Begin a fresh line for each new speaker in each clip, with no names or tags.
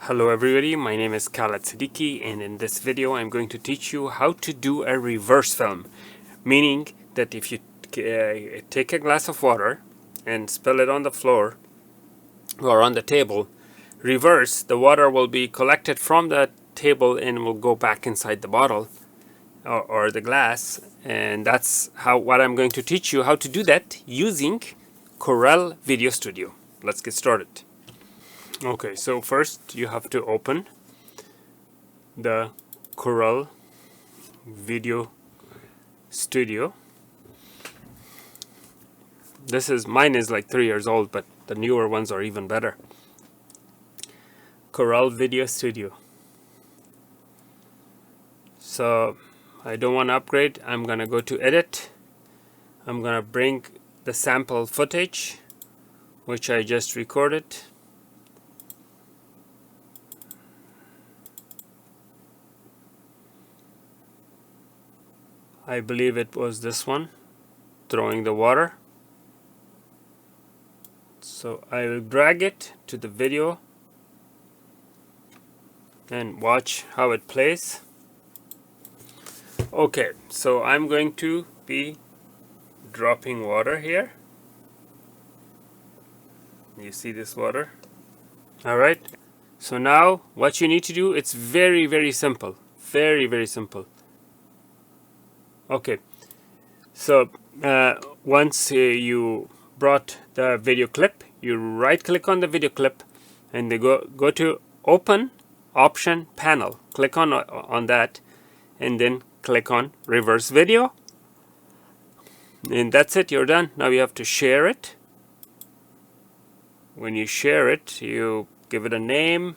Hello everybody, my name is Khaled Siddiqui, and in this video I'm going to teach you how to do a reverse film. Meaning that if you take a glass of water and spill it on the floor or on the table, reverse, the water will be collected from the table and will go back inside the bottle or the glass, and that's what I'm going to teach you how to do that using Corel Video Studio. Let's get started. Okay, so first you have to open the Corel Video Studio. Mine is like 3 years old, but the newer ones are even better. Corel Video Studio. So I don't want to upgrade. I'm gonna go to edit. I'm gonna bring the sample footage which I just recorded. I believe it was this one, throwing the water. So I will drag it to the video and watch how it plays. Okay, so I'm going to be dropping water here. You see this water? Alright, so now what you need to do, it's very simple. Very simple. Okay, so once you brought the video clip, you right click on the video clip and they go to open option panel. Click on that and then click on reverse video, and that's it, you're done. Now you have to share it. When you share it, you give it a name.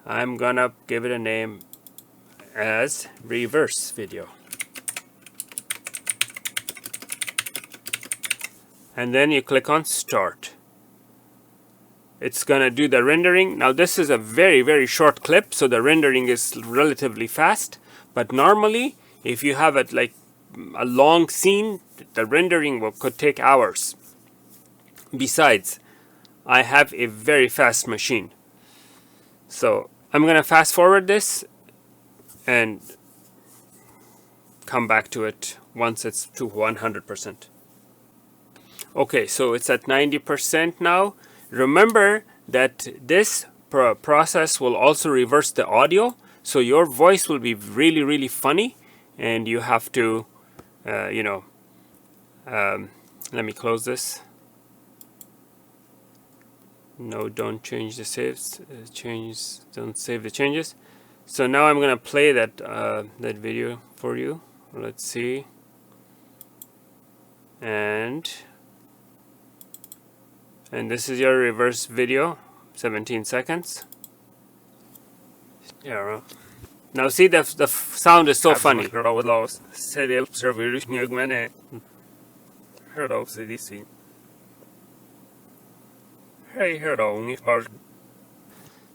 I'm gonna give it a name as reverse video. And then you click on start. It's gonna do the rendering. Now this is a very short clip, so the rendering is relatively fast, but normally if you have it like a long scene, the rendering could take hours. Besides, I have a very fast machine, so I'm gonna fast forward this and come back to it once it's to 100%. Okay, so it's at 90% now. Remember that this process will also reverse the audio, so your voice will be really funny, and you have to let me close this. No, don't change the saves. Don't save the changes. So now I'm gonna play that that video for you. Let's see. And this is your reverse video, 17 seconds. Yeah. Now see, the sound is so funny.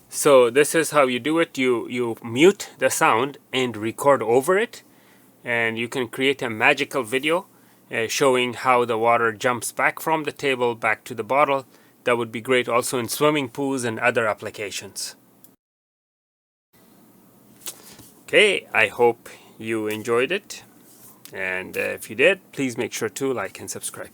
So this is how you do it. You mute the sound and record over it, and you can create a magical video showing how the water jumps back from the table back to the bottle. That would be great also in swimming pools and other applications. Okay, I hope you enjoyed it, and if you did, please make sure to like and subscribe.